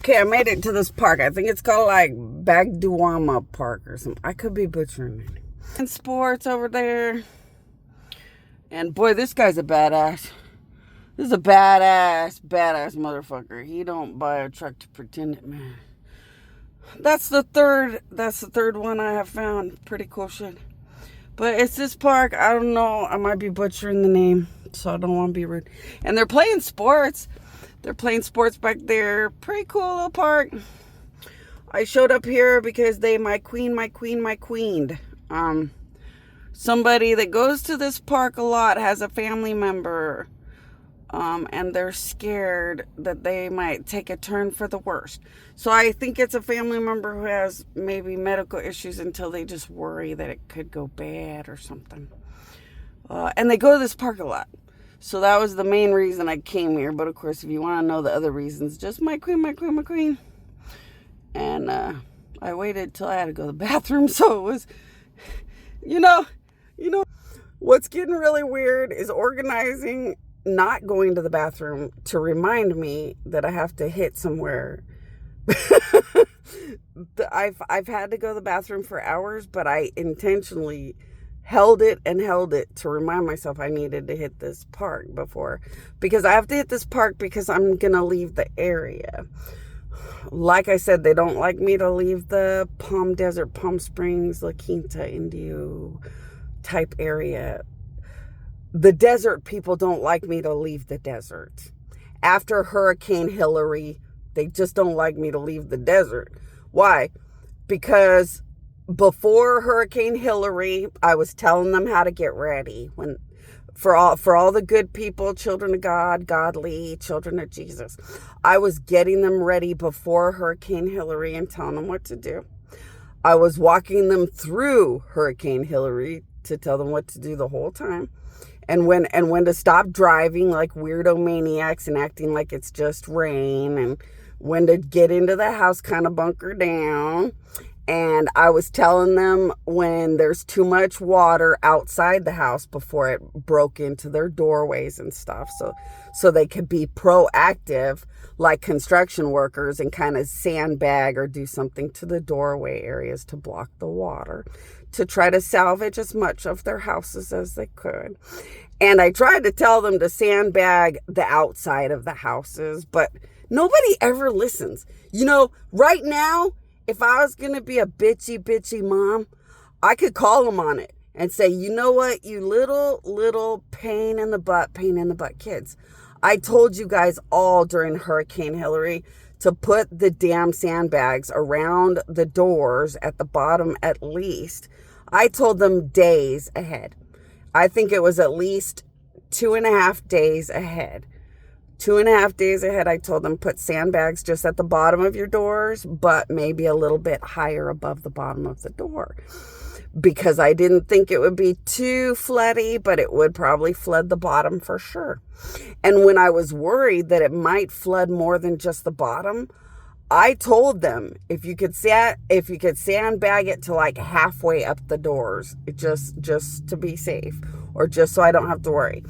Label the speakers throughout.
Speaker 1: Okay, I made it to this park. I think it's called like Bagduama Park or something. I could be butchering it. And sports over there. And boy, this guy's a badass. This is a badass motherfucker. He don't buy a truck to pretend it, man. That's the third one I have found. Pretty cool shit. But it's this park. I don't know. I might be butchering the name, so I don't want to be rude. And they're playing sports. They're playing sports back there. Pretty cool little park. I showed up here because my queened. Somebody that goes to this park a lot has a family member. And they're scared that they might take a turn for the worst. So I think it's a family member who has maybe medical issues until they just worry that it could go bad or something. And they go to this park a lot. So that was the main reason I came here. But of course, if you want to know the other reasons, just my queen. And I waited till I had to go to the bathroom. So it was, you know, what's getting really weird is organizing, not going to the bathroom to remind me that I have to hit somewhere. I've had to go to the bathroom for hours, but I intentionally held it to remind myself I needed to hit this park before, because I have to hit this park because I'm gonna leave the area. Like I said, they don't like me to leave the Palm Desert, Palm Springs, La Quinta, Indio type area. The desert people don't like me to leave the desert. After Hurricane Hillary, they just don't like me to leave the desert. Why? Because before Hurricane Hillary, I was telling them how to get ready. For all the good people, children of God, godly, children of Jesus, I was getting them ready before Hurricane Hillary and telling them what to do. I was walking them through Hurricane Hillary to tell them what to do the whole time. And when to stop driving like weirdo maniacs and acting like it's just rain, and when to get into the house, kind of bunker down. And I was telling them when there's too much water outside the house before it broke into their doorways and stuff. So they could be proactive like construction workers and kind of sandbag or do something to the doorway areas to block the water, to try to salvage as much of their houses as they could. And I tried to tell them to sandbag the outside of the houses, but nobody ever listens. Right now, if I was going to be a bitchy mom, I could call them on it and say, you know what, you little pain in the butt kids. I told you guys all during Hurricane Hillary to put the damn sandbags around the doors at the bottom at least. I told them days ahead. I think it was at least 2.5 days ahead. 2.5 days ahead, I told them put sandbags just at the bottom of your doors, but maybe a little bit higher above the bottom of the door. Because I didn't think it would be too floody, but it would probably flood the bottom for sure. And when I was worried that it might flood more than just the bottom, I told them if you could sandbag it to like halfway up the doors, just to be safe, or just so I don't have to worry.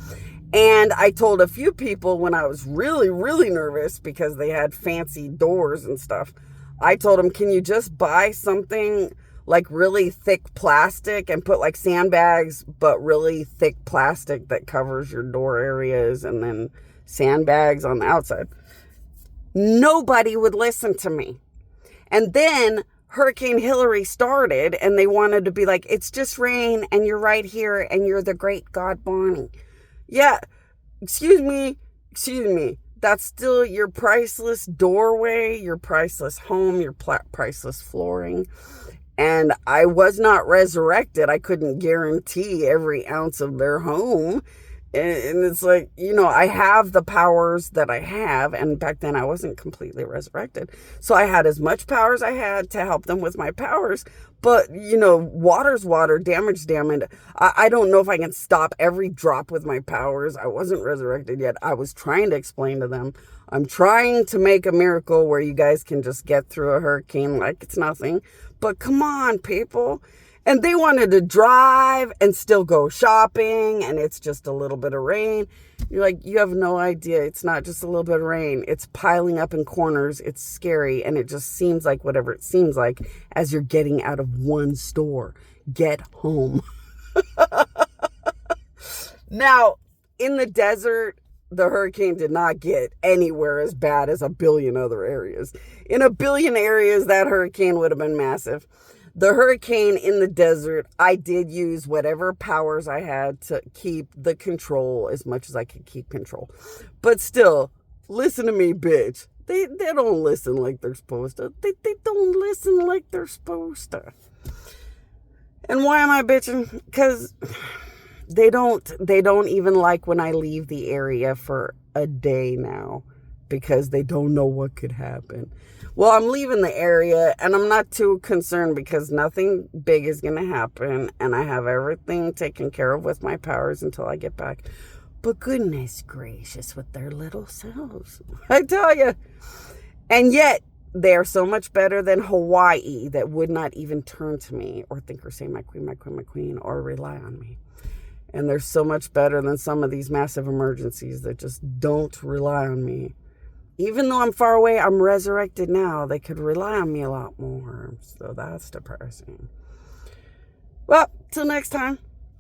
Speaker 1: And I told a few people when I was really, really nervous because they had fancy doors and stuff, I told them, can you just buy something like really thick plastic and put like sandbags, but really thick plastic that covers your door areas, and then sandbags on the outside. Nobody would listen to me. And then Hurricane Hillary started and they wanted to be like, it's just rain and you're right here and you're the great God Bonnie. Yeah, excuse me. That's still your priceless doorway, your priceless home, your priceless flooring. And I was not resurrected. I couldn't guarantee every ounce of their home. And it's like, I have the powers that I have. And back then I wasn't completely resurrected. So I had as much power as I had to help them with my powers. But, water's water, damage. I don't know if I can stop every drop with my powers. I wasn't resurrected yet. I was trying to explain to them, I'm trying to make a miracle where you guys can just get through a hurricane like it's nothing. But come on, people. And they wanted to drive and still go shopping, and it's just a little bit of rain. You're like, you have no idea. It's not just a little bit of rain. It's piling up in corners. It's scary. And it just seems like whatever it seems like as you're getting out of one store. Get home. Now, in the desert, the hurricane did not get anywhere as bad as a billion other areas. In a billion areas, that hurricane would have been massive. The hurricane in the desert, I did use whatever powers I had to keep the control as much as I could keep control. But still, listen to me, bitch. They don't listen like they're supposed to. They don't listen like they're supposed to. And why am I bitching? Because they don't even like when I leave the area for a day now, because they don't know what could happen. Well, I'm leaving the area and I'm not too concerned because nothing big is going to happen and I have everything taken care of with my powers until I get back. But goodness gracious, with their little selves, I tell you. And yet, they are so much better than Hawaii that would not even turn to me or think or say, my queen, my queen, my queen, or rely on me. And they're so much better than some of these massive emergencies that just don't rely on me. Even though I'm far away, I'm resurrected now. They could rely on me a lot more. So that's depressing. Well, till next time.